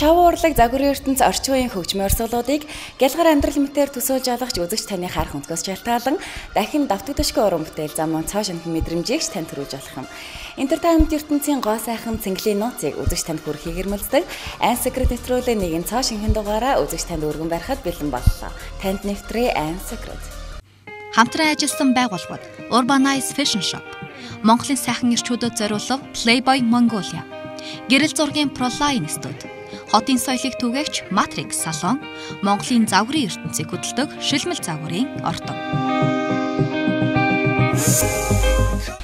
Шав урлаг загварын ертөнц орчин үеийн хөгжмийн урсгалуудыг гялгар амьдрал мэтээр төсөөлж олгож үзэгч таны харах өнцгөөс шалтгаалan дахин давтагдашгүй уран бүтээл замун цоо шинхэн мэдрэмжийг танд төрүүлж олох юм. Entertainment ертөнцийн гоо сайхан цэнгэлийн нууцыг үзэгч танд хүрэхийг эрмэлздэг Айн Secret нэвтрүүлгийн нэгэн цоо шинхэн дугаараа үзэгч танд өргөн барихад бэлэн боллоо. Танд нэвтрээ Айн Secret. Хамтран ажилласан байгууллагууд Urbanize Fashion Shop, Монголын сайхан эрчүүдэд зориулав Playboy Mongolia, гэрэл зургийн Proline Studio, хотын соёлыг түгээгч Matrix салон, Монголын загварын ертөнцийг хөдөлдөг Шилмэл загварын ордон.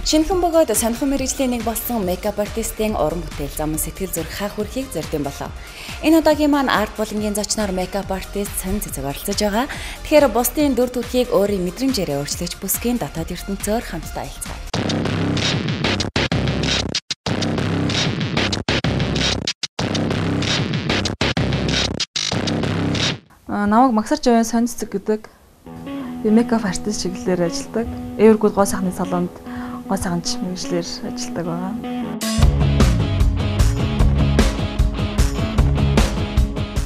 Шинэхэн бөгөөд сонирхол мэргэжлийн нэг болсон мейкап артистийн уран бүтээл зам сэтгэл зүрх хаа хүрхийг зордсон болов. Энэ удаагийн маань арт булангийн зочноор мейкап артист сонь цэцэг оролцож байгаа. Тэгэхээр бусдын дүр төрхийг өөрийн мэдрэмжээрээ өөрчлөж бүсгийн дотоод ертөнцөөр хамтдаа айлцгаая. Намайг Магсар Жавын сонь цэцэг гэдэг. Би мейкап артист чиглэлээр ажилладаг. Эвэргүүд гоо сайхны салонд гоо сайханч мэргэжлэр ажилладаг байгаа.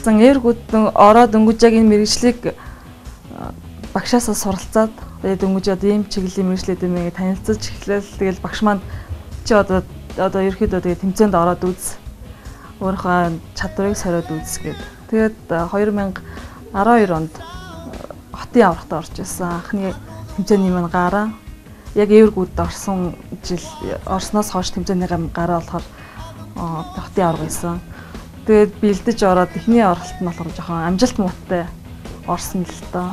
Эвэргүүд ороод өнгөж яг энэ мэргэжлийг багшаасаа суралцаад тэгээд өнгөж одоо ийм чиглэлийн мэргэжлээд юм ингээ танилцаж эхлээл тэгэл багш маань чи одоо ерөөхдөө тэгээд тэмцээнд ороод үз. Өөрийнхөө чадварыг сориод үз гэд. Тэгээд 2012 онд хотын аврагт орж ирсэн. Анхны тэмцээний маань гараа яг эвэргүүд орсон жил орсноос хойш тэмцээний гараа болохоор хотын авраг байсан. Тэгээд бэлдэж ороод эхний оролт нь болохоор жоохон амжилт муутай орсон л доо.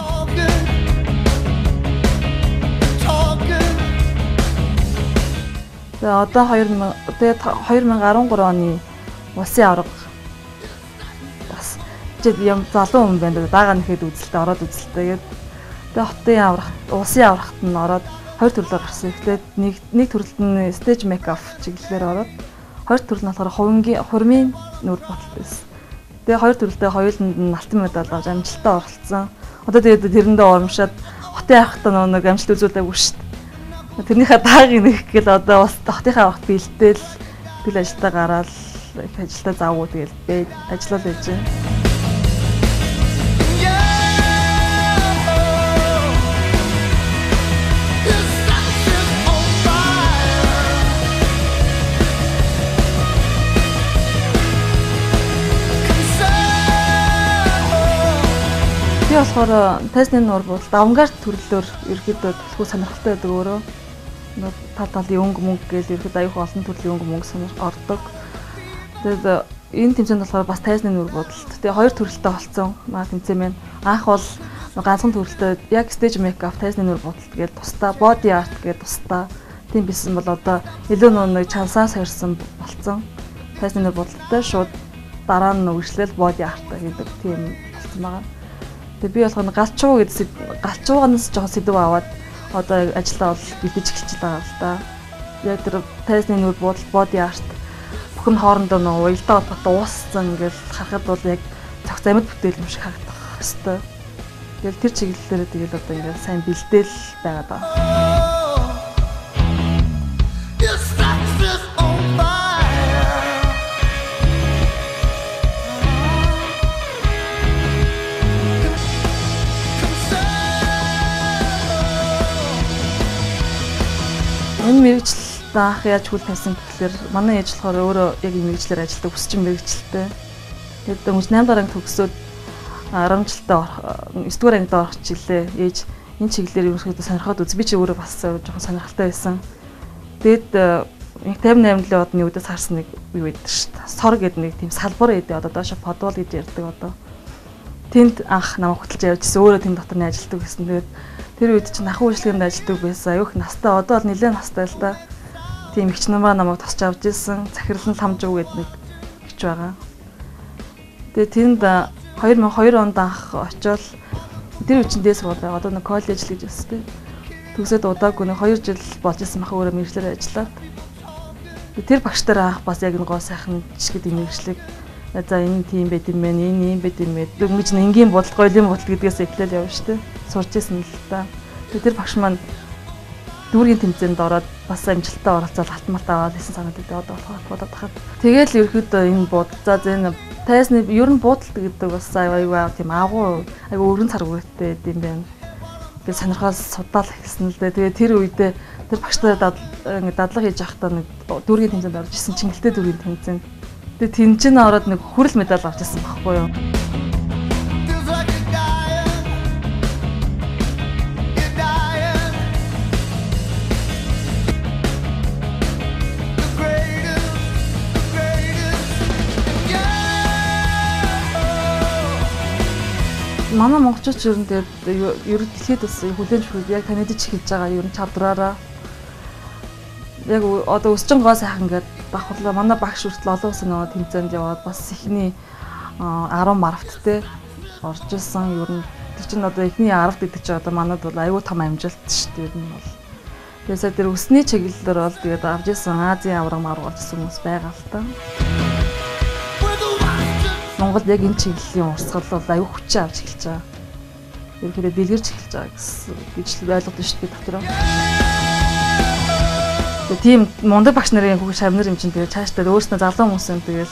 Тэгээд одоо 2013 оны улсын авраг бас юм залуу хүн байна. Даага нэхэд үзэлтэй ороод үзэлтэй. Тэгээд хотын аврагт улсын аврагт нь ороод хоёр төрлөөр гарсан. Эхлээд нэг төрөлд нь stage makeup чиглэлээр ороод хоёр төрөл нь болохоор хурмын нүур боталт байсан. Тэгээ хоёр төрөлдөө хоёуланд нь алтан медаль авч амжилттай оролцсон. Одоо тэгээд тэрэндээ урамшаад хотын аврагтаа нэг амжилт үзүүлээгүй шүү дээ. Тэрнийхээ даагийг нэг гэл одоо бас хотынхаа аврагт бэлдээл тэгэл ажилдаа гараад их ажилдаа завгүй тэгэл ажиллаад байж байна. Би болохоор тайзны нуур бодолд авангард төрлөөр ерөөхдөө төлхөө сонирхолтой байдаг өөрөө. Талын өнгө мөнгө гэж ерөөхдөө аюух олон төрлийн өнгө мөнгө сонир ордог. Тэгээд энэ тэмцээнд болохоор бас тайзны нуур бодолд. Тэгээ хоёр төрөлтэй болцсон маа тэмцээн маань. Анх бол ганцхан төрөлтэй яг stage makeup тайзны нуур бодолд гээд тусдаа body art гээд тусдаа тийм бисэн бол одоо илүү нэг чансаа сорьсон болцсон. Тайзны нуур бодолтой шууд дараа нь үргэлжлэл body art гэдэг тийм болцсон байгаа. Тэгээ би болохоор галчууганаас жоохон сэдв аваад одоо ажиллаа бол бэлдэж эхэлж байгаа л да. Яг тэр тайзны нүүр бодол body art бүхэн хоорондоо нэг уялдаа холбоотой ууссан ингээл харахад бол яг цогц амьд бүтээл юм шиг харагдах хэвээр. Тэгэл тэр чиглэлээр тэгэл одоо ингээл сайн бэлдээл байгаа даа. Энэ мэргэжилт анх яаж хүл тавьсан гэхээр манай ээж болохоор өөрөө яг энэ мэргэжлэр ажилладаг өсчин мэргэжилтэй. Тэгээд өнгөж 8 дараагийн төгсөөд 10 жилдээ 9 дугаар ангид орох жилээ ээж энэ чиглэлээр ерөнхийдөө сонирхоод үз. Би ч өөрөө бас жоохон сонирхолтой байсан. Тэгээд 58 жилийн одны үдээс харсан нэг юу байдаг шүү дээ. Сор гэдэг нэг тийм салбар гэдэг одоо доошо подвол гэж ярьдаг одоо. Тэнд анх намайг хөтлж явуулжсэн. Өөрөө тэнд дотор нь ажилладаг гэсэн. Тэгээд тэр үед чинь ахуй үйлчлэгэнд ажилладаг байсан. Аюух настай одоо бол нэлээд настай л да. Тийм ихч намаа намайг тосч авч ирсэн. Захирлан Ламжуу гэдэг нэг ихч байгаа. Тэгээд тэнд 2002 онд анх очиод тэр үчин дээс бол одоо нэг коллеж л гэж өстэй. Төгсөөд удаагүй нэг 2 жил болж исэн мах өөрөө мэргэжлэр ажиллаад. Тэр багш нар анх бас яг нэг гоо сайхан жишг гэдэг мэргэжлэг за энэ тийм байт юм байна, энэ юм байт юм бэ. Дөнгөж энгийн бодол, гоёлын бодол гэдгээс эхлээл явна шүү дээ. Сурч ирсэн л та. Тэр багш маань дүүргийн тэмцээнд ороод бас амжилттай оролцоод алтан малт аваад исэн санаад байдаг одоо болохоор бодоод тахад. Тэгээл ерөөхдөө энэ бод за энэ тайсны ер нь буудалт гэдэг бас аюу тийм агуу аюу өргөн царгүйтэй юм байна. Ингээд сонирхол судаал эхэлсэн л дээ. Тэгээ тэр үедээ тэр багштай ингээд дадлага хийж байхдаа нэг дүүргийн тэмцээнд орж исэн Чингэлтэй дүүргийн тэмцээнд. Тэгээ тэнцэн ороод нэг хүрэл медаль авч ирсэн байхгүй юу? Манай монголчууд ер нь тэгээд ер нь дэлхийд бас хүлээн зөвшөөрөд яг танид ч хийж байгаа ер нь чадвараараа яг одоо өсчин гоо сайхан ингээд давхарлаа манай багш хүртэл олон улсын нөгөө тэмцээнд яваад бас ихний 10 марвт те орж ирсэн ер нь тэр чинь одоо ихний 10-д гэдэг чинь одоо манад бол аюу том амжилт шүү дээ ер нь бол. Тэгээс тэр өсний чиглэлээр бол тэгээд авж ирсэн Азийн авраг маргуулж ирсэн хүмүүс байгаа л та. Монгол яг энэ чиглэлийн урсгал бол аюу хүчээ авч эхэлж байгаа. Ерөнхийдөө дэлгэрч эхэлж байгаа гэж л ойлгоод шүү дээ дотроо. Тийм мундаг багш нарын хүүг шавнар юм чинь тэгээд цаашдаа өөрснөө залуу хүмүүс юм тэгээд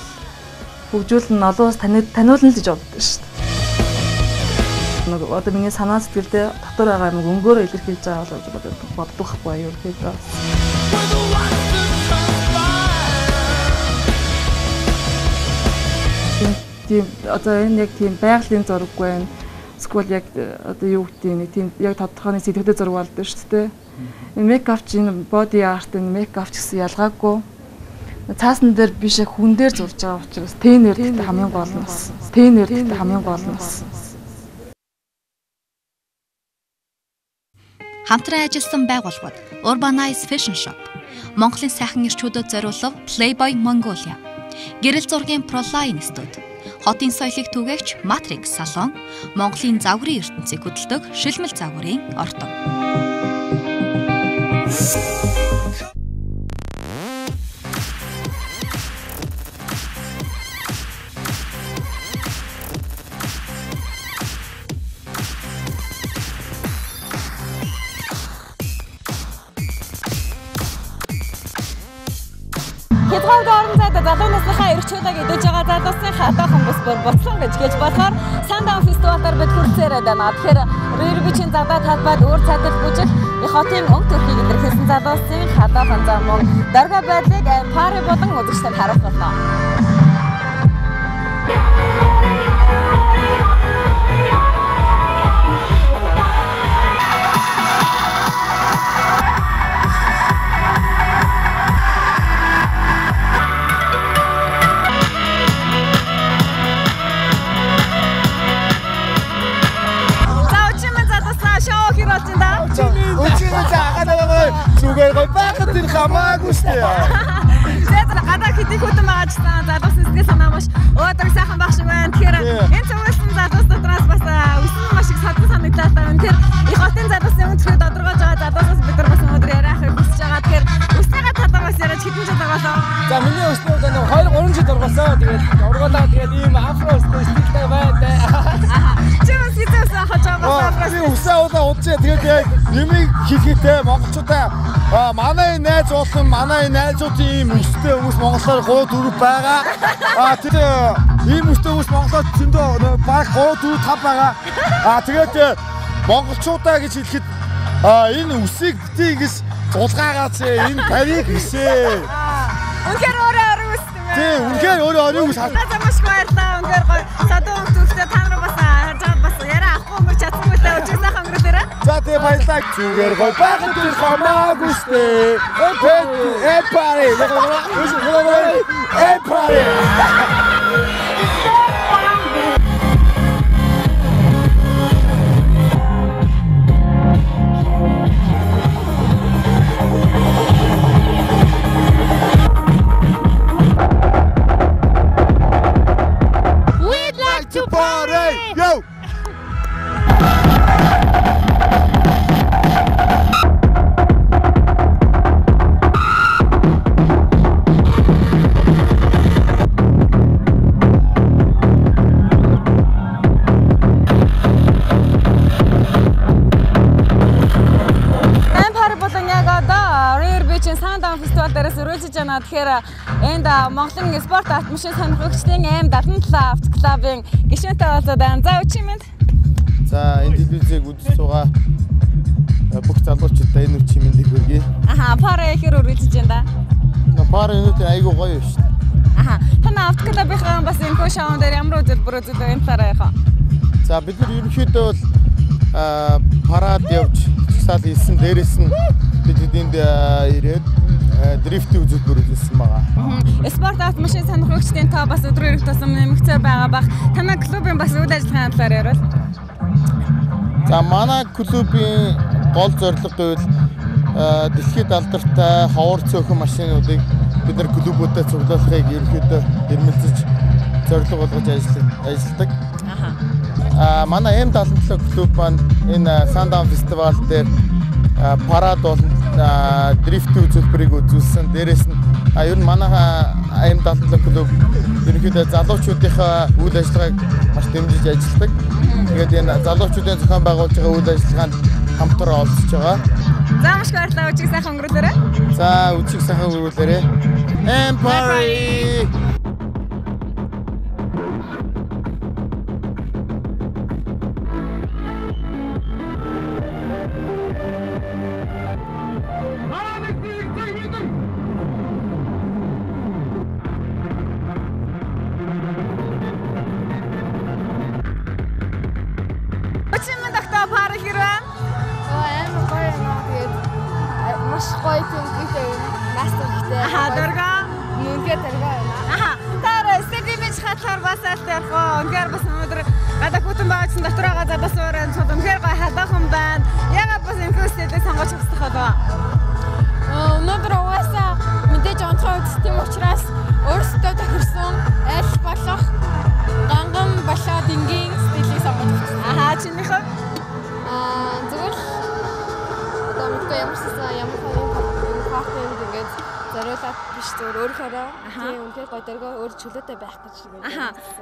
хөгжүүлэн олон улс таниулна л гэж боддог шүү дээ. Нэг одоо миний санаа сэтгэлдээ дотор байгаа юм өнгөөрөө илэрхийлж байгаа гэж боддог байхгүй юу ерөнхийдөө. Тийм одоо энэ яг тийм байгалийн зураг байна. Эсвэл яг одоо юу гэдэг нэг тийм яг тодорхой сэтгэлтэй зураг болдог шүү дээ. Энэ мейкап чинь body art энэ мейкап ч гэсэн ялгаагүй. Цаасан дээр биш хүн дээр зурж байгаа учраас тэнэр хамгийн гол нь бас. Тэнэр хамгийн гол нь бас. Хамтран ажилласан байгууллагууд Urbanize Fashion Shop, Монголын сайхан ирчүүдэд зориулав Playboy Mongolia, гэрэл зургийн ProLine студи, хотын соёлыг түгээгч Matrix салон, Монголын загварын ертөнцийг хөдөлдөг Шилмэл загварын ордон. Хязгаард орон зайд залуу насныхаа эрчүүдийг идэж байгаа залуусын хатаахан бус бүр буцлан гэж болохоор Sundown Festival-аар бид хүрцээрээд байна. Тэгэхээр Рэрбичийн задаа талбайд өөр цадад бүжиг их хотын өнгө төрхийг илэрхийлсэн залуусын хатаахан зам мөн дөргө байдлыг пари болон үзэгчдэд харуулж байна. Зүгээр гой байхад энэ хамаагүй шүү дээ. Зэтрэ гадаа хэдий хөтөн маачсан залуусын сэтгэл санаа маш өөдрөг сайхан баг шиг байна. Тэгэхээр энэ цогцсон залуус дотроос бас өсөн маш их садан санагдлаа таа. Тэгэхээр их хотын залуусын өнцгөө тодорхойлж байгаа залуусаас бид нар бас өнөөдөр яриахыг хүсэж байгаа. Тэгэхээр өснийхээ талаас яриад хэдэн жил дараалаа. За миний өснөө одоо 2-3 жил дараалаа. Тэгээд ургуулаа тэгээд ийм афро стилтэй байдаг. Чимс хитээс хачаа бас би усаа удаа удаа тэгээд яг нэмийг хийхтэй монголчуудаа манай найз болон манай найзуудын ийм өстэй хүмүүс монголоор 3-4 байгаа. Тэр ийм өстэй хүмүүс монголоор зөндөө баг 3-4-5 байгаа. Тэгээд монголчуудаа гэж хэлэхэд энэ үсийг битгий гэж зулгаагац энэ тариг хийсэ. Үнэхээр өөрөө орон үс юм. Тийм үнэхээр өөрөө орон үс. Надад маш баярлалаа. Үнэхээр гоё садуу өнгөтэй та нар бас харж байгаа бас яриа авахгүй өнгөрч чадсан байлаа. Өчиг сайхан өнгөрөөрэй. За тэгээ баярлалаа. Зүгээр гоё байхад тэр хамаагүй штэ. Эпари. Эпари. Yo! Sundown Festival дээрээс өрөөжж байна. Тэгэхээр Энд Монголын спорт автомашин сонирхогчдын М77 автоклубын гишүүнтэй болоод за үчимэнд. За энэ телевизийг үзэж байгаа бүх залуучуудаа энэ үчимэндийг хүргэе. Пара ихэр үргэлжлэж байна да. Пара энэ айгуу гоё шүү дээ. Танай автоклубын бас энэ шоунд дээр ямар үзэл энэ тараа яах вэ? За бид нар ерөнхийдөө бол парад явж чагсаал хийсэн, дээрээс нь бид энд ирээд дрифт үзүүлбэр үзүүлсэн байгаа. Спорт автомашин сонирхогчдын тоо бас өдрөөр их тусам нэмэгцээр байгаа бах. Танай клубын бас үйл ажиллагааны талаар ярил. За манай клубын гол зорилго гэвэл дэлхийд алдартай ховор цөөхөн машинуудыг бид нар клубуудад цуглуулахыг ерөнхийдөө эрмэлзэж зорилго болгож ажилладаг. Манай М77 клуб маань энэ Sundown фестивал дээр парад болон дрифт үзүүлбэрийг үзүүлсэн. Дээрээс нь ер нь манай М77 клуб ерөнхийдөө залуучуудынхаа үйл ажиллагааг маш дэмжиж ажилладаг. Тэгээд энэ залуучуудын зохион байгуулж байгаа үйл ажиллагаанд хамтран оролцож байгаа. За маш баярлалаа. Үчиг сайхан өнгөрүүлээрэй. За үчиг сайхан өнгөрүүлээрэй. Empire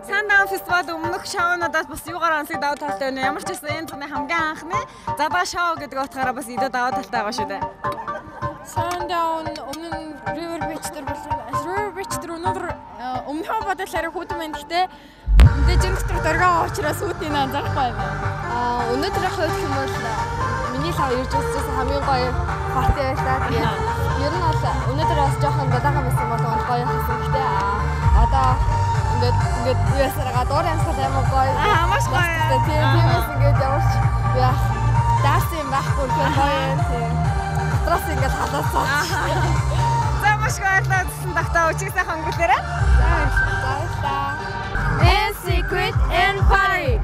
Sundown фестивал өмнөх шоунуудаас бас юугаар онцлог давуу талтай байна. Ямар ч байсан энэ цэний хамгийн анхны задаа шоу гэдэг утгаараа бас илүү давуу талтай байгаа шүү дээ. Sundown өмнө River Beach дээр өнөөдөр өмнөхөө бодлоор хүүтэн байна. Гэхдээ мэдээж энэ дөргөө уучраас хүүтнийг анзаарахгүй байна. Өнөөдөр хавьд юм бол миний лав ирж үзсэн хамгийн гоё парти байлаа. Тэгээд ер нь бол өнөөдөр бас жоохон дадагаа байсан бол гоё хийсэн. Гэхдээ одоо ингээд ясараа доор амсгал амар гоё. Маш гоё. Тиймээс ингээд яварч яах даас юм байхгүй гоё юм. Стресс ингээд халаасаа. За маш баярлалаа гэсэн тагтаа үчиг сайхан өнгөрүүлээрэй. За баярлалаа. And secret and party.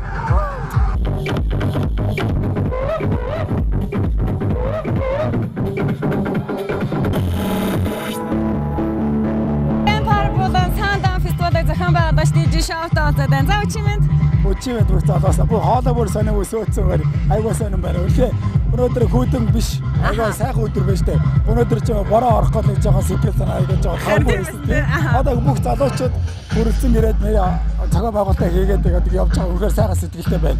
Зохион байгуулагч DJ Shout-out зэн за үчимэнд бүх залуусаа бүх хоолой бүр сонио өсөөцөөр айгуу сонирн байна. Өнөөдөр хүүтэн биш айгуу сайхан өдөр байж тээ. Өнөөдөр ч бороо орох гэж жоохон сэтгэл санаа айгуу жоохон хавар. Одоо бүх залуучууд хүрэлцэн ирээд цагаан байгуулалтаа хийгээд явж байгаа үнэхээр сайхан сэтгэлтэй байна.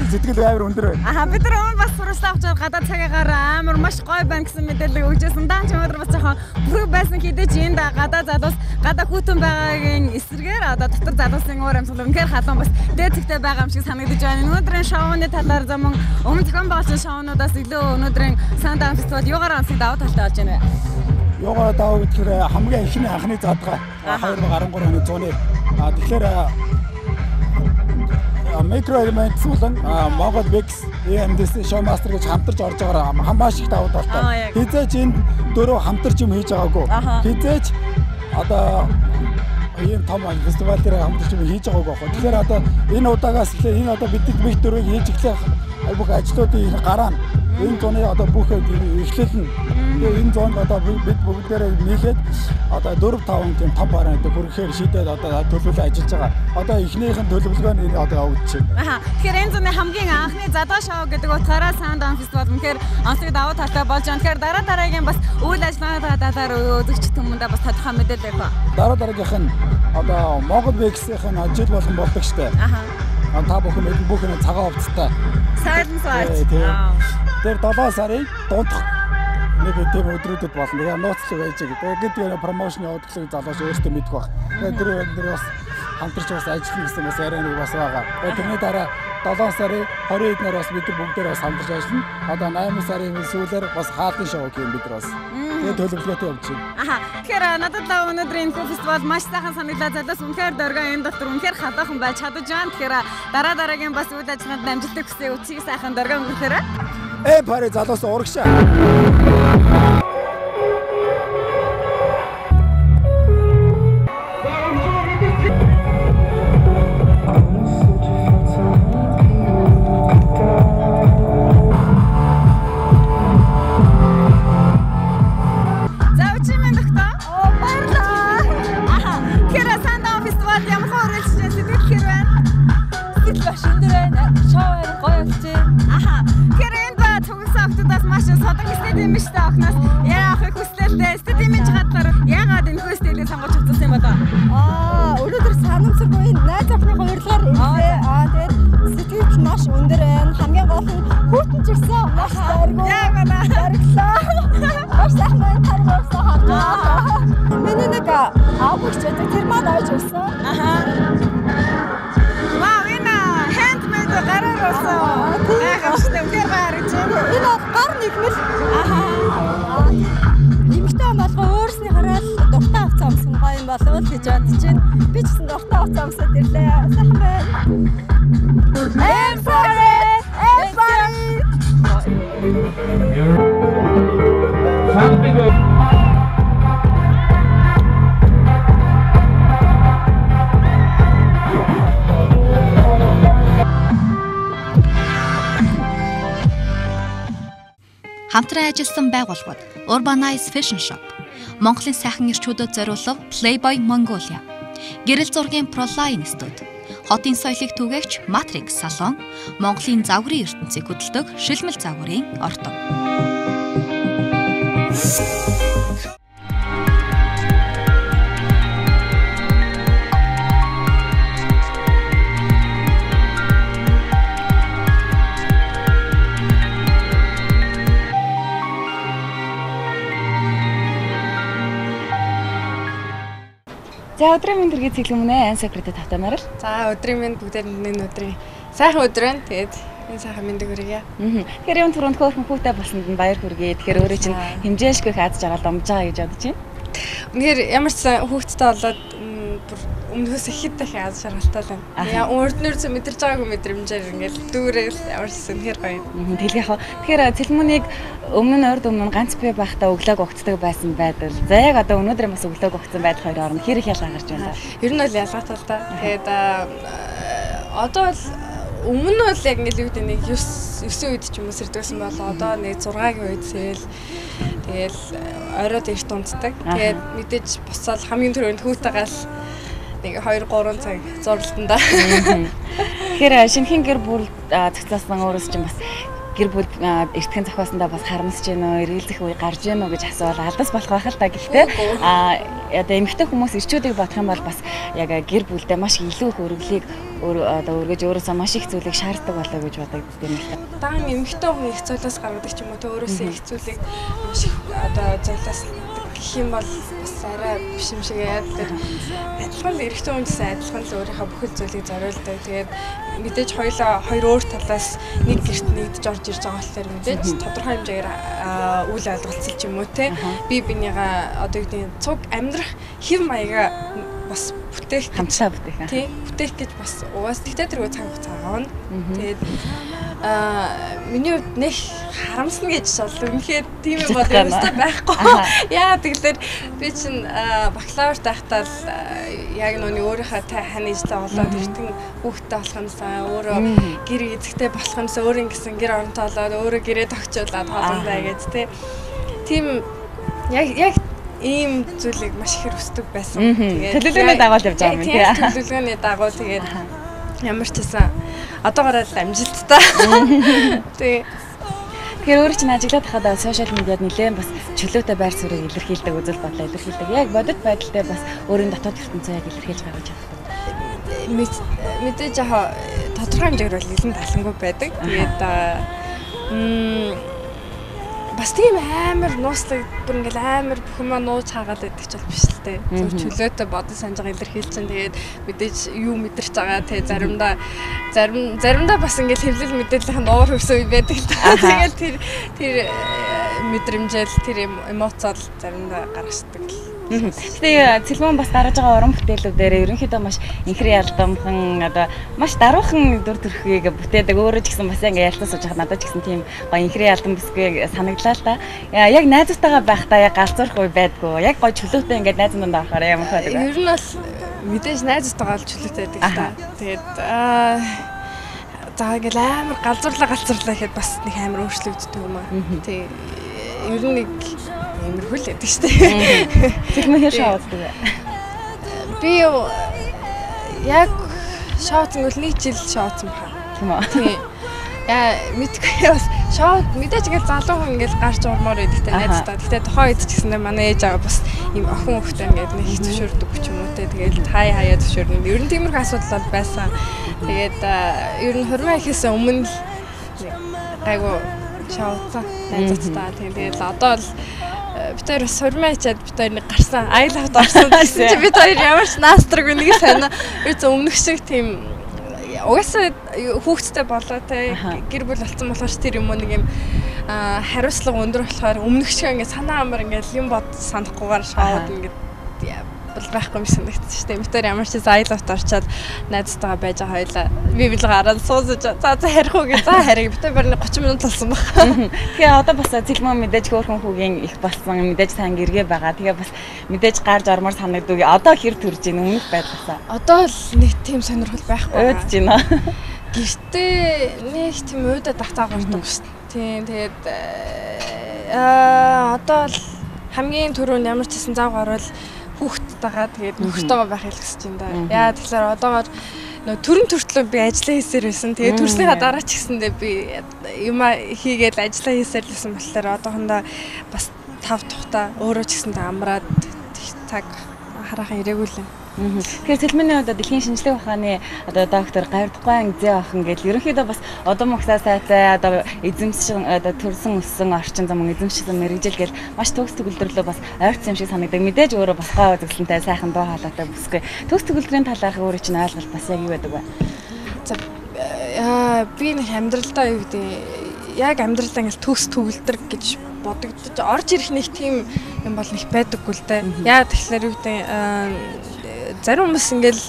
Сэтгэл амар өндөр байна. Бид нар өмнө бас суралцсан авч гадаад цагаагаар амар маш гоё байна гэсэн мэдээлэл өгчээсэн. Даан ч өнөөдөр бас жоохон бүрэг байсан хэдэж энд гадаа залуус гадаа хүүтэн байгаагийн эсрэгээр одоо дотор залуусын уур амьсгал үнэхээр халуун бас дээд зэгтэй байгаа юм шиг санагдаж байна. Өнөөдрийн шоуны талаар замун өмнө зохион байгуулсан шоунуудаас илүү өнөөдрийн Sundown фестивал юугаар онцлог давуу талтай болж байна вэ? Юугаар давуу гэхээр хамгийн ихний анхны задгаа 2013 оны 100-ны тэгэхээр Micro Elements болон Монгол Mix EMDC Showmaster гэж хамтарч орж байгаагаар маш их давуу талтай. Хизээч энэ дөрөв хамтарч юм хийж байгаагүй. Хизээч одоо ийм том фестивал дээр хамтарч юм хийж байгаагүй байхгүй. Тэгэхээр одоо энэ удаагаас эхлээ энэ одоо бидний бүх дөрвийг хийж эхлэх бүх ажлуудын гараа энэ зоны одоо бүх эхлэл нь энэ зонд одоо бид бүгдээрээ нийлээд одоо 4-5 тийм том бараа гэдэг бүрхээр шийдээд одоо төлөвлөлөө ажиллаж байгаа. Одоо эхнийх нь төлөвлөгөө нь одоо үүдчих. Тэгэхээр энэ зоны хамгийн анхны задаа шоу гэдэг утгаараа Sundown фестивал үнэхээр онцлог давуу талтай болж байна. Тэгэхээр дараагийн бас үйл ажиллагааны талаар үзэгч хүмүүстээ бас тодорхой мэдээлэл өгөх. Дараагийнх нь одоо Монгол Mix-ийн жил болгон болдог штэ. Та бүхэн цагаан хувцастай. Silence Watch. Тэр 7 сарын дундах нэг тийм өдрүүдэд болно. Тэгээ нууцлаг байж байгаа. Тэгээд промошн явуулдаг залууш өөртөө мэдэх баг. Тэгээд тэр бас хамтарч бас ажиллах гэсэн бас арай нэг бас байгаа. Тэгээд тэрний дараа 7 сарын 20-нд нар бас бид бүгдээр бас хамтарч ажиллана. Одоо 8 сарын сүүлээр бас хаалтын шоу гэх юм бид нар бас. Тэгээд төлөвлөгөөтэй явж байна. Аха. Тэгэхээр надад л өнөөдөр энэ фестивал маш сайхан санагдлаа. Залуус үнэхээр дөргөө энэ дотор үнэхээр хадаахан байж чадаж байна. Тэгэхээр дараагийн бас үйл ажиллагаанд амжилттай хүсье. Үчиг сайхан дөргөө өнгөрөхөөрэй. Пари залуус урагшаа. Өнөөдөр санамсаргүй найз охины хоёрлоор ирсэн. Тэгээд сэтгэл маш өндөр байна. Хамгийн гол нь хүүтэн ч ирсэн. Маш дайргүй. Яг байна. Дарглаа. Маш сайхан таргуулсан хаа. Миний нэг аавч гэдэг тэр маань ойж өгсөн. Аха. Вау, энэ handmade гараар болсон. Гайхамшигтай үнээр гарч байна. Энэ гар нэгмэл. Аха. Имэгтэй болгоо өөрсний хараад дуртай авцаа өмсөн гоё юм болов уу гэж бодож байна. Би ч гэсэн дуртай авцаа өмсөд ирлээ. Сайхан байна. I'm sorry. Хамтран ажилласан байгууллагууд Urbanize Fashion Shop, Монголын сайхан эрчүүдэд зориулсан Playboy Mongolia, гэрэл зургийн ProLine студи, хотын соёлыг түгээгч Matrix салон, Монголын загварын ертөнцийг хөдөлдөг Шилмэл загварын ордон. За өдрийн мэнд хэрэг цэглэн мөнэ ан секретэ тавтамаар л. За өдрийн мэнд бүгдээр энэ өдрийн сайхан өдөр байна. Тэгээд энэ сайхан мэндийг хүргье. Тэгэхээр юм түрүүнд хөөрхөн хүүтэй болсонд нь баяр хүргэе. Тэгэхээр өөрөө чинь хэмжээшгүй хааж жаргал өмж байгаа гэж бодож байна. Үнэхээр ямар ч хүүхдтэй болоод өмнөхөөс ихэд дахин аз жаргалтай байна. Яа өөртнөөс мэдэрч байгаагүй мэдрэмжээр ингээл дүүрэл ямар ч үнэхээр гоё. Тэгэл яг. Тэгэхээр цэлмүнийг өмнө нь урд өмнө ганц бие байхдаа өглөөг өгцдөг байсан байдал. За яг одоо өнөөдөр бас өглөөг өгцөн байдал хоёр хооронд хэр их ялгаа гарч байна. Ер нь бол ялгаатай л да. Тэгээд одоо л өмнө нь бол яг ингээл юу гэдэг нэг 9 үед ч юм уу сэрдгсэн бол одоо нэг 6-гийн үед сэрэл тэгэл оройд ирт унтдаг. Тэгээд мэдээж босоод хамгийн түрүүнд хүүтэйгээс нэг 2-3 цаг зурлалтанда. Тэгэхээр шинэхэн гэр бүл зохицуулсан өөрөөс чинь бас гэр бүл эртхэн зохиосондоо бас харамсаж байна уу, эргэлзэх үе гарч байна уу гэж асуувал алдас болох байх л та. Гэхдээ одоо эмэгтэй хүмүүс ирчүүдийг бодох юм бол бас яг гэр бүлдээ маш илүү их өргөлийг одоо өргөж өөрөөсөө маш их зүйлийг шаарддаг болоо гэж бодогддог юм л та. Даан эмэгтэй хүн их зүйлээс гаргадаг ч юм уу, тэ өөрөөсөө их зүйлийг маш их одоо зайлаас гэх юм бол бас арай биш юм шиг яа. Тэгэхээр адилхан л эрэгтэй хүн гэсэн адилхан л өөрийнхөө бүхэл зүйлийг зориулдаг. Тэгээд мэдээж хоёр өөр талаас нэг гэрт нэгдэж орж ирж байгаа болохоор мэдээж тодорхой хэмжээгээр үйл ойлголцол ч юм уу те би бинийгаа одоо юу гэдэг цуг амьдрах хэв маягаа бас бүтээх хамтдаа бүтээх. Тий, бүтээх гэж бас угаас тэгтээ тэргүй цаг хугацаа авна. Тэгээд миний хувьд нэг харамсна гэж бол үнэхээр тийм юм бол өстой байхгүй. Яа тэгэхээр би чинь бакалаврт байхдаа л яг нүуний өөрийнхөө хань ижлээ олоод эртэн хүүхдтэй болох юмсаа өөрөө гэр эзэгтэй болох юмсаа өөрийн гэсэн гэр оронтой болоод өөрөө гэрээ тогтчуулаад хоолндаа гэж тийм яг ийм зүйлийг маш их хүсдэг байсан. Тэгээд төлөвлөгөөний дагуу явж байгаа юм тий. Төлөвлөгөөний дагуу тэгээд ямар ч гэсэн одоогоор л амжилттай. Тий. Тэгэхээр өөрөө чинь ажиглаад хахад сошиал медиад нэлээд бас чөлөөтэй байр суурийг илэрхийлдэг, үзэл бодлоо илэрхийлдэг. Яг бодит байдалтай бас өөрийн дотоод ертөнцөө яг илэрхийлж гаргаж байгаа. Мэдээж яг тодорхой хэмжээгээр бол нэлээд талангүй байдаг. Тэгээд бас тийм амар нууцлаг бүр ингээл амар бүх юм нууж хаагаад байдаг ч бол биш л дээ. Зөв чөлөөтэй бодон санаж байгаа илэрхийлж чинь тэгээд мэдээж юу мэдэрч байгаа те заримдаа бас ингээл хэвлэл мэдээллийн уур хөвсөн үе байдаг л да. Тэгээд тэр мэдрэмжэл тэр эмоцол заримдаа гаргацдаг л. Тэгээ Цэлмэн бас гаргаж байгаа уран бүтээлүүдээр ерөнхийдөө маш инхри ялдамхан одоо маш даруухан дүр төрхийг бүтээдэг. Өөрөө ч гэсэн бас ингээ ялтаа сууж хаад надад ч гэсэн тийм гоё инхри ялдан бүсгүй санагдлаа л да. Яг найзуудтайгаа байхдаа яг галзуурах үе байдгүй. Яг гоё чөлөөтэй ингээ найзын дунд орохоор ямар байдаг вэ? Ер нь бол мэдээж найзуудтайгаа л чөлөөтэй байдаг л да. Тэгээд за ингээл амар галзуурлаа гэхэд бас нэг амар өөрчлөгддөг юм аа. Тэг ер нь нэг амар хөл байдаг шүү дээ. Цэлмэн хэр шоуддаг вэ? Би яг шоудсан бол нэг жил шоудсан баха. Тийм үү? Тийм. Яа мэдгүй бас шоуд мэдээж ингээл залуу хүн ингээл гарч урмаар байдагтай найзтай. Гэхдээ тухайн үед ч гэсэн манай ээж аваа бас ийм охин хөхтэй ингээд нэг их зөвшөөрдөг ч юм уу те. Тэгээд хаяа зөвшөөрнө. Ер нь тиймэрхүү асуудал бол байсан. Тэгээд ер нь хурмаа ихээс өмнө гайгүй шоудсан найзтай. Тэгээд одоо л бид хоёр бас хурмаа ичээд бид хоёр нэг гарсан айлавд орсон гэсэн чи бид хоёр ямар ч наастраг нэг сайн өмнөх шиг тийм угаасаа хүүхдтэй болоо те гэр бүл болсон болохоор тэр юм уу нэг юм хариуцлага өндөр болохоор өмнөх шиг ингээд санаа амар ингээд юм бод санахгүйгээр шоуд ингээд бол байхгүй юм санагдчих шүү дээ. Бид ямар ч айлавт орчоод найзтайгаа байж байгаа хоёлаа. Би бил гараад суусаж за харих уу гэж за хариг. Бид барны 30 минут болсон баг. Тэгээ одоо бас Цэлмэн мэдээж хөөрхөн хүүгийн их болсон. Мэдээж сайн гэргээ байгаа. Тэгээ бас мэдээж гарч ормоор санагддаг. Одоо хэр төрж ийн өмнөх байдлаасаа. Одоо л нэг тийм сонирхол байхгүй. Өөдөж байна. Гэртээ нэг тийм өөдөө давтаа гардаг шүү дээ. Тийм тэгээд одоо л хамгийн түрүүнд ямар ч гэсэн зав гарвал хүүхдтэйгээ тэгээд нөхөртөөгөө байх хэлсэн юм да. Яа тэгэхээр одоогоор төрөн төртлөө би ажиллаа хийсээр байсан. Тэгээд төрснийхаа дараа ч гэсэндээ би юм хийгээд ажиллаа хийсээр лсэн болохоор одоохондоо бас тав тухта өөрөө ч гэсэндээ амраад цаг хараахан ирээгүй л юм. Тэгэхээр Цэлмэний одоо дэлхийн шинжлэх ухааны одоо доктор Гаврдгуайн Зэ охин гэж ерөнхийдөө бас удам ухсаа сайтай одоо эзэмшин одоо төрсөн өссөн орчин зам эзэмшсэн мэрэгжил гэж маш төгс төгөлдрөлөө бас ойрцсон юм шиг санагдав. Мэдээж өөрөө бас гоо үзэсгэлэнтэй сайхан дуу хоолойтой бүсгүй. Төгс төгөлдрийн талаарх өөрөө чинь ойлголт бас яг юу байдаг вэ? За би нэг амьдралдаа юу гэдэг яг амьдралдаа ингээл төгс төгөлдөр гэж бодогдож орж ирэх нэг тийм юм бол нэг байдаггүй л дээ. Яа тэгэхээр юу гэдэг зарим хүмүүс ингээл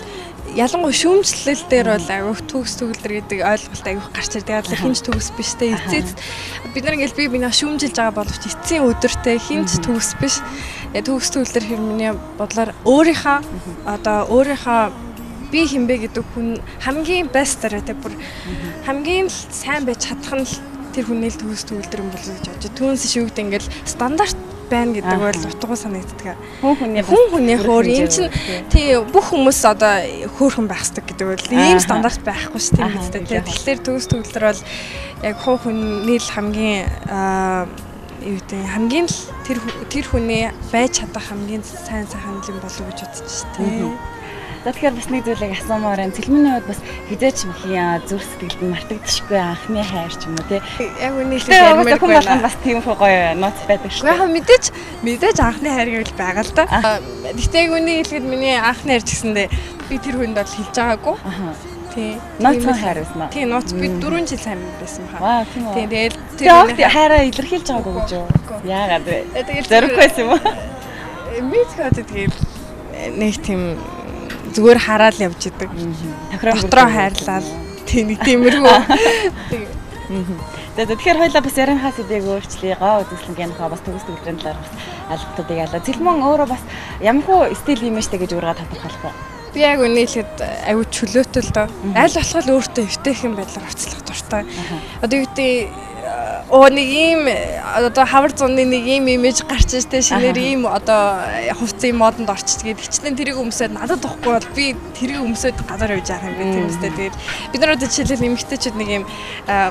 ялангуяа шүүмжлэл дээр бол агиух төгс төгөлдөр гэдэг ойлголт агиух гарч ирдэг. Яг хинж төгс биш те эцэст бид нар ингээл би шүүмжилж байгаа боловч эцсийн өдөртэй хинж төгс биш. Төгс төгөлдөр хэрмэний бодлоор өөрийнхөө би хинбэ гэдэг хүн хамгийн best те бүр хамгийн сайн байж чадах нь тэр хүний л төгс төгөлдөр юм болов гэж бодож. Түүнээс шүү гэдэг ингээл стандарт байна гэдэг бол утга санагддаг. Хүн хүний хөөр юм чинь тий бүх хүмүүс одоо хөөрхөн байх хэрэгтэй гэдэг бол ийм стандарт байхгүй шүү тийм үстэй. Тэгэхээр төгс төгөлдөр бол яг хүний л хамгийн юу гэдэг хамгийн л тэр хүний байж чадах хамгийн сайн сайхан юм болов гэж бодож шүү дээ. За тэгэхээр бас нэг зүйлийг асуумаар байна. Цэлмэний хувьд бас хизээч мхийн зүрх сэтгэлд нь мартагдчихгүй анхны хайр ч юм уу тий. Яг үнийг л ярмаар байна. Бас тийм гоё нууц байдаг шүү. Яг мэдээж анхны хайр гэвэл байгаа л да. Гэхдээ яг үнийг хэлэхэд миний анхны хайр ч гэсэндээ би тэр хүнд бол хэлж байгаагүй. Тий. Нууцхан хайр байсан уу? Тий, нууц би 4 жил сайн байсан баха. Ваа, тийм үү. Тий, тэгээд тэр хайраа илэрхийлж байгаагүй гэж юу? Яагаад вэ? Тэгээд зориг байсан юм уу? Мэдгүй тэгээд нэг тийм зүгээр хараад явж идэг. Дотроо хайрлал. Тийм тиймэрхүү. Тэгэхээр хоёлаа бас ярианхаа сэдвийг өөрчлөе. Гоо үзэсгэлэнгийн бас төгс төгөлдрийн талаар бас албатуудыг ялаа. Цэлмэн өөрөө бас ямархуу стил имижтэй гэж ургаа тодорхойлох уу? Би яг үнийг хэлэхэд аюу чөлөөтэй л доо. Аль болох өөртөө эвтэйхэн байдлаар хувцлах дуртай. Одоо юу гэдэг нэг ийм одоо хавар зуны нэг ийм имиж гарч иж тэ шинээр ийм одоо хувцсын модонд орчиж гээд хичнээн тэрийг өмсөд надад тохгүй бол би тэрийг өмсөд газар явж яах юм бэ тийм үстэй. Тэгээд бид нар одоо жишээлбэл эмэгтэйчүүд нэг ийм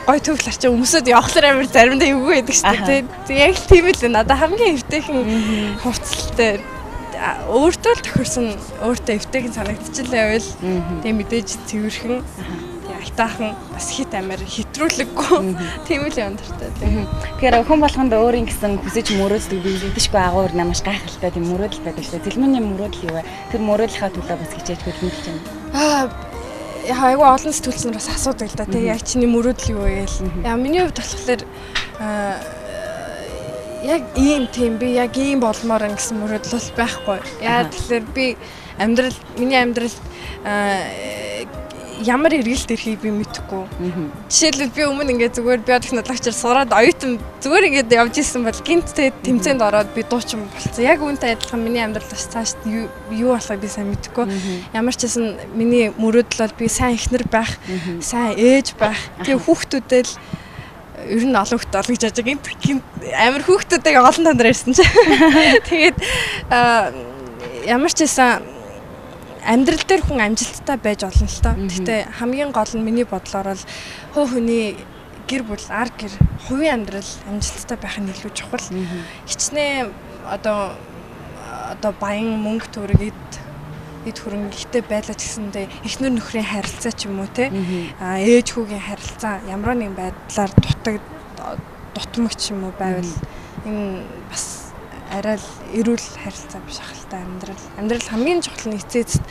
гой төвл арчаа өмсөд явахлаар амар заримдаа эвгүй байдаг шүү дээ. Тэгээд яг л тийм л надад хамгийн эвтэйхэн хувцалтай өөртөө л тохирсон өөртөө эвтэйхэн санагдчихлаа байвал тэг мэдээж цэвэрхэн айтаахан бас хит амир хэтрүүлэггүй тийм л юм дуртай. Тэгэхээр хүн болгонд өөрийн гэсэн хүсэж мөрөөддөг биелэгдэшгүй агуур намаш гайхалтай тийм мөрөөдөл байдаг шүү дээ. Цэлмэний мөрөөдөл юу вэ? Тэр мөрөөдлийнхаа төлөө бас хичээж хөдөлмөрлөж байна. Айгүй олон сэтгүүлчнэр бас асуудаг л да. Тэг яг чиний мөрөөдөл юу вэ гээл. Миний хувьд болохоор яг ийм тийм би яг ийм болмоор ин гэсэн мөрөөдөл бол байхгүй. Яа тэгэхээр би миний амьдралд ямар эргэлт ирэхийг би мэдэхгүй. Жишээлбэл би өмнө ингээд зүгээр биотехнологичор сураад оюутан зүгээр ингээд явж исэн бол гинт тэмцээнд ороод би дуучин болцсон. Яг үүнтэй адилхан миний амьдрал бас цааш юу болохыг би сайн мэдэхгүй. Ямар ч гэсэн миний мөрөөдөл бол би сайн эхнэр байх, сайн ээж байх. Тэгээ хүүхдүүдээ л ер нь олон хүүхэд олно гэж бодож гинт амар хүүхдүүдээ олон танаар ирсэн чи. Тэгээд ямар ч гэсэн амьдрал дээр хүн амжилттай байж олно л тоо. Гэхдээ хамгийн гол нь миний бодлоор бол хүний гэр бүл, ар гэр, хувийн амьдрал амжилттай байх нь илүү чухал. Хичнээн одоо баян мөнгө төгрөг эд хөрөнгөтэй байлаа гэсэндээ эхнэр нөхрийн харилцаа ч юм уу те ээж хүүгийн харилцаа ямар нэгэн байдлаар дутмагч юм уу байвал энэ бас арай л эрүүл харилцаа биш ахaltaа амьдрал хамгийн чухал нь эцээст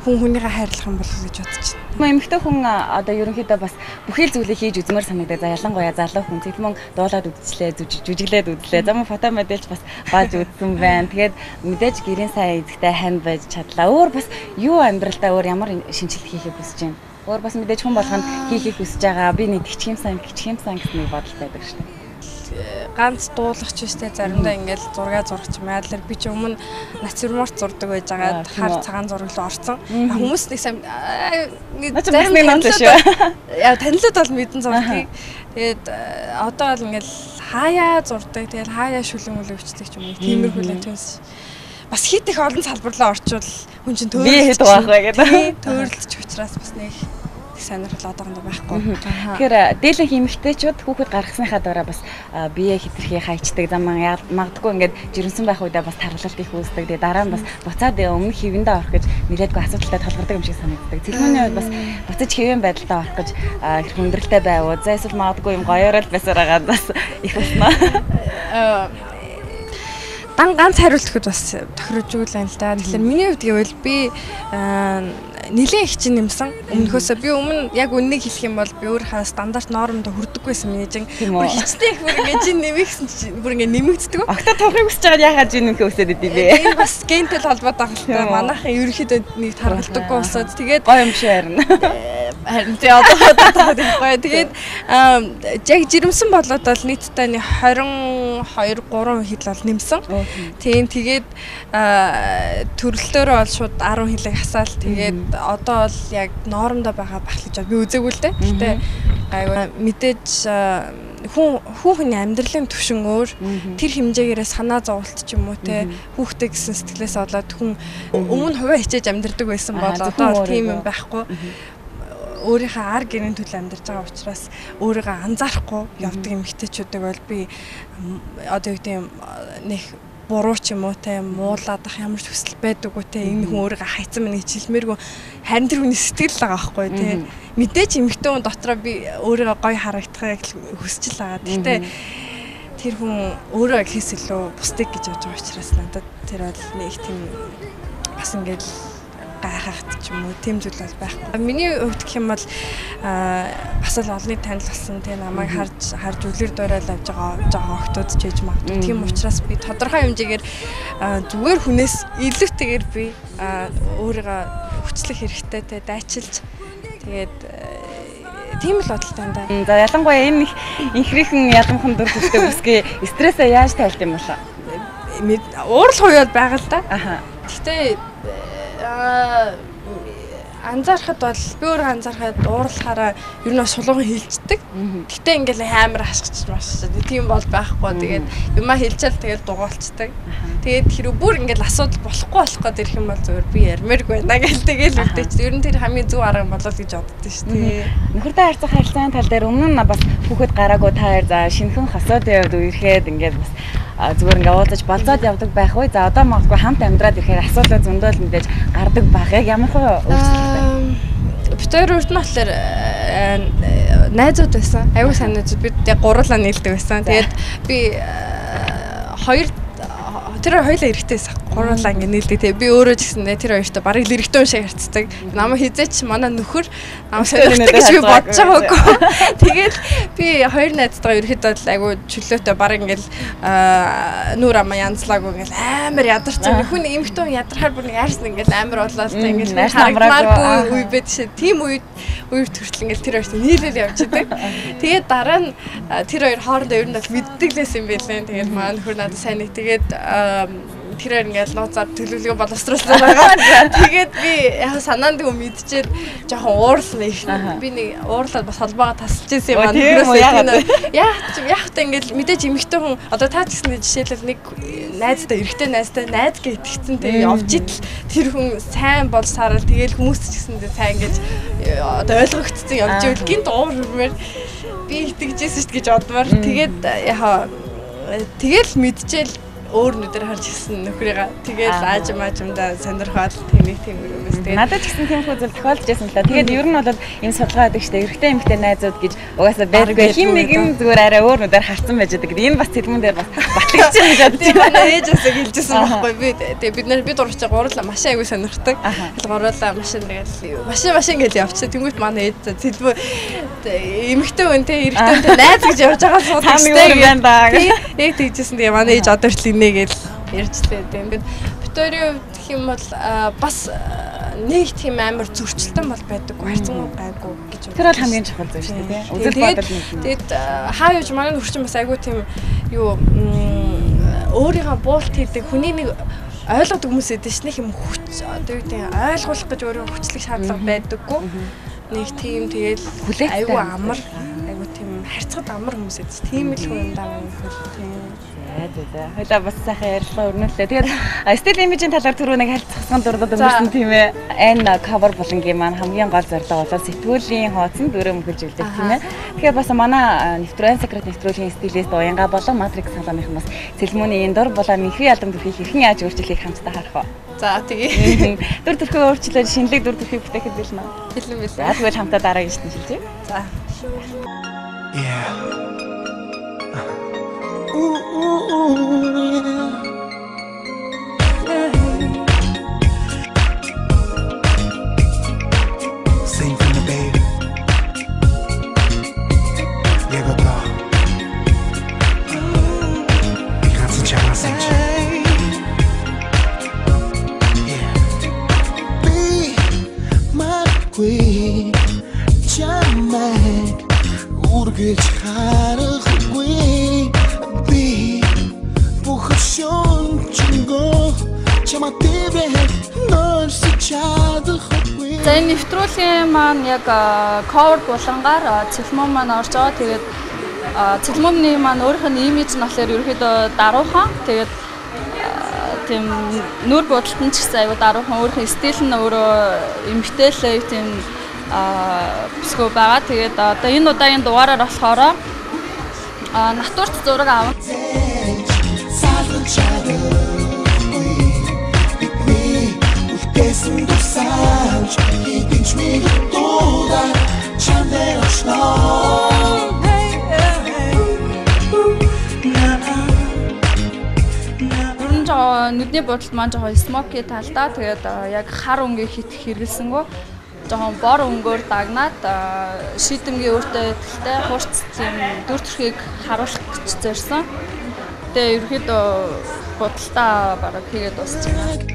хүн хүнийгээ хайрлах юм болов гэж бодож байна. Эмэгтэй хүн одоо ерөнхийдөө бас бүхэл зүйлийг хийж үзмээр санагдаа. За ялангуяа залуу хүн цэлмэн дуулаад үдчлээ, жүжиглээд үдлээ. Замун фото модельч бас бааж үзсэн байна. Тэгээд мэдээж гэрийн сайн эзэгтэй хань байж чадлаа. Өөр бас юу амьдралдаа өөр ямар шинжилгээ хийхийг хүсэж байна. Өөр бас мэдээж хүн болгонд хийхийг хүсэж байгаа. Би нэг гिचхимсан гэсэн нэг бодол байдаг шүү дээ. Ганц дуулагч үстэй заримдаа ингээд зураг зурагч байдлаар би ч өмнө натюрморт зурдаг байж байгаад хар цагаан зураг руу орсон. Хүмүүс нэг сайн зарим танилуд бол мэдэн зурдаг. Тэгээд одоо бол ингээд хаяа зурдаг. Тэгээд хаяа шүлэн өвчтэй ч юм уу. Тиймэрхүү л төнс. Бас хит их олон салбарлаа орчвол хүн чинь төөрөлж байх вэ гэдэг. Төөрөлж учраас бас нэг сонирхол одоохондоо байхгүй. Тэгэхээр дээлэнх эмэгтэйчүүд хүүхэд гаргасныхаа дараа бас бие хитрхи хайчдаг заман магадгүй ингээд жирэмсэн байх үедээ бас тархалт их үүсдэг. Тэгээ дараа нь бас буцаад өмнө хэвэндээ орох гэж нэрээдгүй асуудалтай толгордог юм шиг санагддаг. Цэлмэний үед бас буцаж хэвэн байдалтай орох гэж их хүндрэлтэй байвуу. За эсвэл магадгүй юм гоёрол байсаар байгаа бас их уснаа. Ганц хариулт өгөхөд бас тохирож өгөл юм л да. Тэгэхээр миний хувьд гэвэл би нэлээд их чинь нэмсэн. Өмнөхөөсөө би өмнө яг үннийг хэлэх юм бол би өөрийнхөө стандарт нормонд хүрдэггүйсэн миний чинь. Бүр хичтэй их бүр ингээд чинь нэмэгсэн чинь бүр ингээд нэмэгддэг. Огта тавхыг хүсэж байгаа яхаад чинь нэмэх өсөд идэв бэ. Энэ бас гентэй холбоотой ахaltaа манайхан ерөнхийдөө нэг тархалдаггүй усаад тэгээд гоё юм шиг харна. Харин тий одоо гоё. Тэгээд яг жирэмсэн болоод бол нийтдээ нэг 22-3 хил бол нэмсэн. Тийм тэгээд төрөлтөөрөө бол шууд 10 хилийг хасаал тэгээд одоо бол яг нормдоо байгаа бахлаж би үзээгүй л дээ. Гэтэ гайгүй мэдээж хүний амьдралын түвшин өөр тэр хэмжээгээрээ санаа зовлт ч юм уу те хүүхдээ гэсэн сэтгэлээс болоод хүн өмнө хувиа хичээж амьдрдаг байсан бол одоо тийм юм байхгүй. Өөрийнхөө ар гэрийн төлөө амьдарч байгаа учраас өөрийгөө анзаарахгүй явдаг эмэгтэйчүүдийг бол би одоо юу гэдэг юм нэг буруу ч юм уу те муулаад ах ямар ч хүсэл байдаггүй те энэ хүн өөрийгөө хайцсан мэн гэж хэлмээргүй харин тэр хүний сэтгэл байгаа байхгүй те мэдээж эмэгтэй хүн дотроо би өөрийгөө гоё харагдахыг хүсэж л байгаа. Гэхдээ тэр хүн өөрөө ихээс илүү бусдыг гэж бодож байгаа учраас надад тэр бол нэг тийм бас ингээд гайхахт ч юм уу тийм зүйл бол байхгүй. Миний хувьд гэх юм бол бас л олонний танил болсон тийм намайг харж үлэр дуурайл авж байгаа охтууд ч ээж магадгүй. Тийм учраас би тодорхой хэмжээгээр зүгээр хүнээс илүүтэйгээр би өөрийгөө хүчлэх хэрэгтэй те дайчилж тэгээд тийм л бодолтой юм да. За ялангуяа энэ инхрийнхэн ялмхан дүр төрхтэй үсгээ стрессээ яаж тайлт юм бол? Уурал хуйал байгаа л да. Гэхдээ анзаархад бол би өөрөө анзаархад уурлахаараа ер нь сулуухан хилждэг. Гэтэ ингээл амар хашгич машчаад тийм бол байхгүй. Тэгээд юмаа хилчээл тэгээд дугаалцдаг. Тэгээд хэрэг бүр ингээл асуудал болохгүй ирэх юм бол зөвөр би ярмааргүй байна гэл тэгэл үлдээч. Ер нь тэр хамгийн зөв арга болол гэж боддоо шүү дээ. Нөхөртэй харьцах харилцааны тал дээр өмнө нь бас хүүхэд гараагүй та хоёр за шинхэн хосоод явд үерхэд ингээд бас зүгээр ингээ уулзаж болцоод явдаг байх уу? За одоо магадгүй хамт амьдраад ирэхээр асуудал зөндөл мэдээж гардаг байх. Яг ямар хөө өөрчлөлттэй? битээр урд нь болохоор найзууд байсан. Аюу сайн найзууд бид гурлаа нийлдэг байсан. Тэгээд би тэр хоёулаа эрэгтэйсэн. Гурлаа ингэ нийлдэг. Тэгээ би өөрөө ч гэсэн тэр хоёртой барыг л эрэгтэй шиг харцдаг. Намайг хизээч манай нөхөр намайг сонирхдаг гэж би бодож байгаагүй. Тэгээд би хоёр найзтайгаа ерөөхдөө айгу чөлөөтэй барыг ингээл нүүр ама янзлаагүй ингээл амар ядарсан. Хүн эмхтэн ядрахаар бүр яарсан ингээл амар болоод ингээл харагдмаар үе байд шээ. Тим үед хүртэл ингээл тэр хоёртой нийлэл явж идэг. Тэгээд дараа нь тэр хоёр хоорондоо ер нь бол мэддэг лээс юм байлаа. Тэгээд манай нөхөр надад сайн нэг тэгээд тэр ингээл нууцаар төлөвлөгөө боловсруулсан байгаа. Тэгээд би яг санаанд гоо мэдчихээд жоохон уурлаа. Би нэг уурлаад бас холбоогоо тасалж ирсэн юм аа. Яг та ингээл мэдээж эмэгтэй хүн одоо та ч гэсэн жишээлбэл нэг найзтай эрэгтэй найзтай найз гэж итгэцэн тэгээ явж идэл тэр хүн сайн бол сарал тэгээл хүмүүс ч гэсэн сайн ингэж одоо ойлгогдсон явж ивэл гинт уур хөрмөр би итгэжсэн шүү дээ гэж бодмоор тэгээд яхаа тэгэл мэдчихэл өөр нүдээр харж ирсэн нөхрийгаа тэгээд аажмаажмдаа сонирхоод тийм юмээс тэгээд надад ч гэсэн тийм хөө зүйл тохиолдож байсан л да. Тэгээд ер нь бол энэ судалгаа байдаг шүү дээ. Эрэгтэй эмэгтэй найзууд гэж угаасаа байдаг. Хин нэгэн зүгээр арай өөр нүдээр харсан байж байгаа. Тэгээд энэ бас цэлмэн дээр бас батлагч юм гэж бодож байна. Манай ээжээсээ хэлжсэн байхгүй би. Тэгээд бид урагч гурлаа машин аягүй сонирхдаг. Гурлаа машин тэгээд машин гэж явчихсан. Тэнгүүт манай ээж цэлмэн эмэгтэй хүн те эрэгтэй хүн найз гэж явж байгаа суудсан. Яг тэгжсэн. Тэгээд манай ээж одоо нэгээл ярьжлээ. Ингээд Викторийн хувьд гэх юм бол бас нэг тийм амар зөрчилтөн бол байдаггүй, хайрцангуй гайгүй гэж байна. Тэр бол хамгийн чухал зүйл шүү дээ. Үзэл бодол нэг. Тэгээд хаа юуж манай нөхөрчин бас айгүй тийм юу өөрийнхөө буулт хийдэг хүний нэг ойлгодог хүмүүс эдэж нэг юм хүч одоо юу гэдэг ойлгуулах гэж өөрөө хүчлэг шаардлага байдаггүй. Нэг тийм тэгээд айгүй амар айгүй тийм харьцагт амар хүмүүс эдэж тийм л хүн даа юм хөл. Хойлоо бас сайхан ярилцлага өрнүүллээ. Тэгээд стил имижийн талаар түрүү нэг харилцсан дурдад өнгөрсөн тийм ээ. Энэ cover болонгийн маань хамгийн гол зорилго бол сэтгүүлийн хооцсон дүрээ мөхөж үлдэх тийм ээ. Тэгэхээр бас манай Нэвтрүүлгийн секрет нэвтрүүлгийн стилист Уянга болон Matrix салоныхан бас цэлмүүний энэ дур болоо нөхрийн албан төрхийг хэрхэн яаж өөрчлөхийг хамтдаа харах вэ? За тэгээ. Дүр төрхөө өөрчлөөд шинэлэг дүр төрхийг бүтээхэд билнэ. Хэлэн билээ. За тэгвэл хамтдаа дараагийн шилжүүлье. За. Sing from the baby. Jego to. Кажется, чама сенчи. Be my queen. Чама. Ургэж харахгүй. За энэ нэвтрүүлгийн маань яг cover булангаар цэлмөн маань орж байгаа. Тэгээд цэлмөний маань өөрийнх нь имиж нь болохоор ерөөхдөө даруухан. Тэгээд тийм нүур бодолт нь ч гэсэн аюу даруухан. Өөрийнх нь стил нь өөрөө эмгтээлээ тийм бүсгүй байгаа. Тэгээд одоо энэ удаагийн дугаараар болохоор натурт зураг авах. Нүдний бодолт маань жоохон смоки талдаа. Тэгээд яг хар өнгийг хит хэрэглэсэнгөө жоохон бор өнгөөр дагнаад шийдэмгийн өөртөө ихтэй хурц тийм дүр төрхийг харуулах гэж зорьсон. Тэгээ ерөөхдөө бодолтоо бараг хийгээд дуусч байна.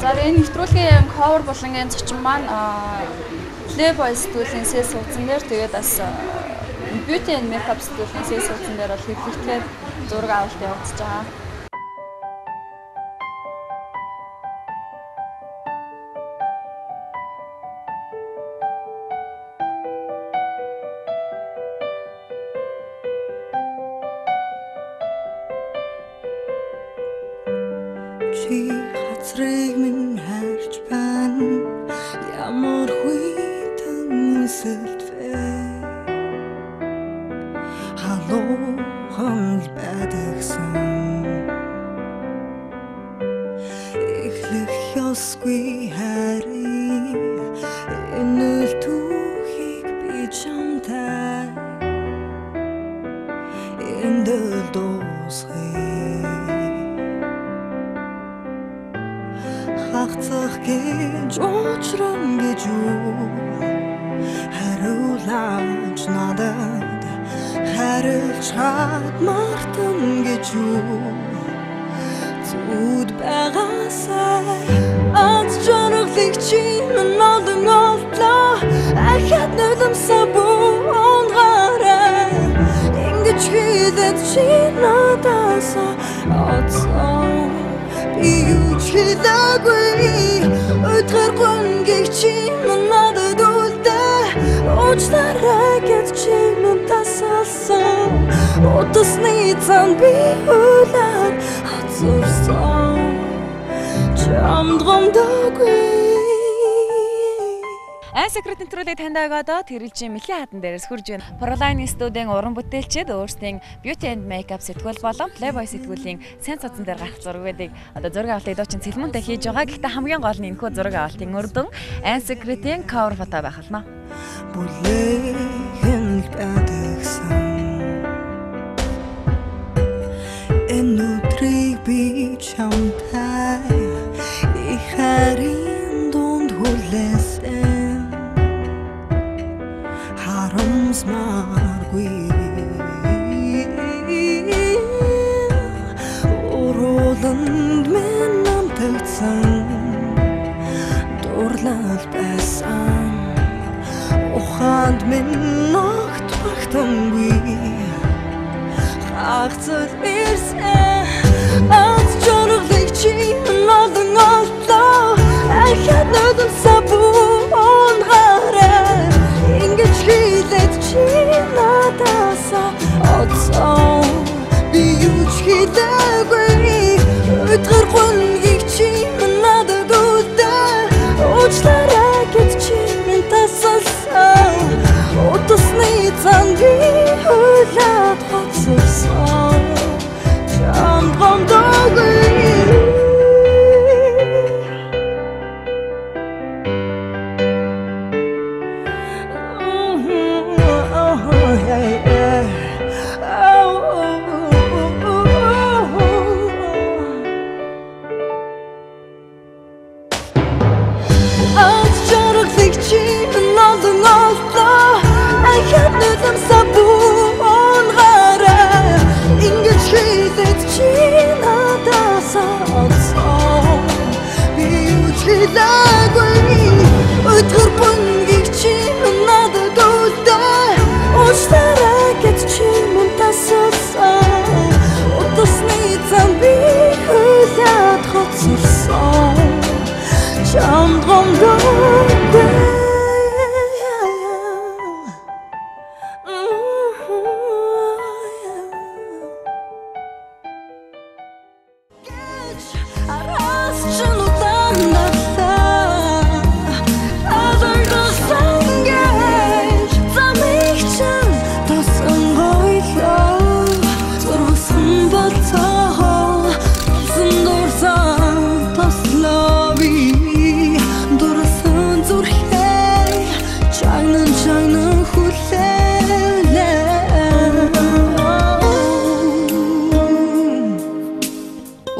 За энэ нэвтрүүлгийн cover болонгийн зочин маань Playboy студийн сэл суудсан дээр тэгээд бас beauty and makeup студийн сэл суудсан дээр бол хэвлэгдэхээр зураг авалт явагдаж байгаа. Чи хацрыг минь харж байна. ямар хүйтэн үсэлтвэ халуухан байдагсан эхлэх ёсгүй харин энэ түүхийг би чамтай эндэл дуусгая хагцах гэж уучран гэж юу хариулаач надад харилж мартан гэж юу зүуд байгаасай аз жаргалыг чинь олон олдлоо ахад нулимсаа буунгараа ингэж хийдэд чи надаас оцсон би юу ч хийдэггүй өдөр гонгийг чи надад үлдээ уучлаарай гэж чи надасалсан утасны цан би үлээд хацурсан чамдгамдаггүй Secret нэвтрүүлэг танд агадаа тэрэлжийн мэлийн хатан дээрээс хурж байна. Proline студийн уран бүтээлчид өөрсдийн beauty and makeup сэтгүүл болон Playboy сэтгүүлийн сайн цацсан дээр гарах зургуудыг одоо зураг авалтыг доочин цэлмэнтэй хийж байгаа. Гэхдээ хамгийн гол нь энэхүү зураг авалтын үр дүн Secret-ийн cover фото байх болно. Бүлээн байдагсан энэ өдрийг би чамтай их харин дунд хүлээсэн Haramsmargui Oroland menam tagsan Dorlal basan Ochand min nacht bachtangui Chachtzat irsen Als jorglig chi Naldan alta Achad nödum sabu onhara Ингэж хийлээд чи надасаа оцсон би юу ч хийдэггүй өдөр гонгийг чи надад үлдээ уучлаарай гэж чи надасалсан утасны цан би үлээд хацсан чамдгамдаггүй өдөр бонгийг чи надад үлдээ уучлаарай гэж чи надасалсан утасны цан би үлээд хацурсан чамдгамдаггүй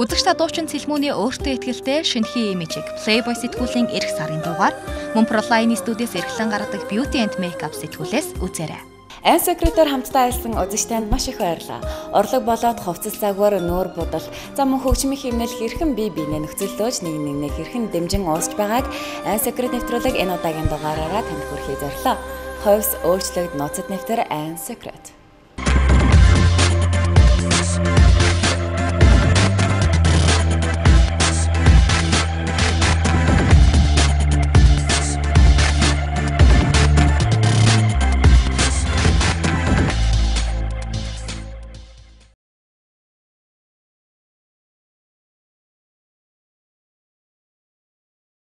Үзэгчдээ дуучин цэлмүүний өөртөө ихтэй шинэхэн имижийг Playboy сэтгүүлийн эх сарын дугаар мөн Proline студиэс эрхлэн гаргадаг beauty and makeup сэтгүүлээс үзээрэй. Secret-ээр хамтдаа ажилласан үзэгчдэнд маш их баярлалаа. Орлог болоод хувцас загвар нүүр будал зам хөгжмийн хэмнэл хэрхэн бие биенээ нөхцөлдөөж нэг хэрхэн дэмжин уусч байгааг Secret нэвтрүүлэг энэ удаагийн дугаараараа танд хүргэе зорилоо. Хойс өөрчлөгд нууцад нэвтэр Secret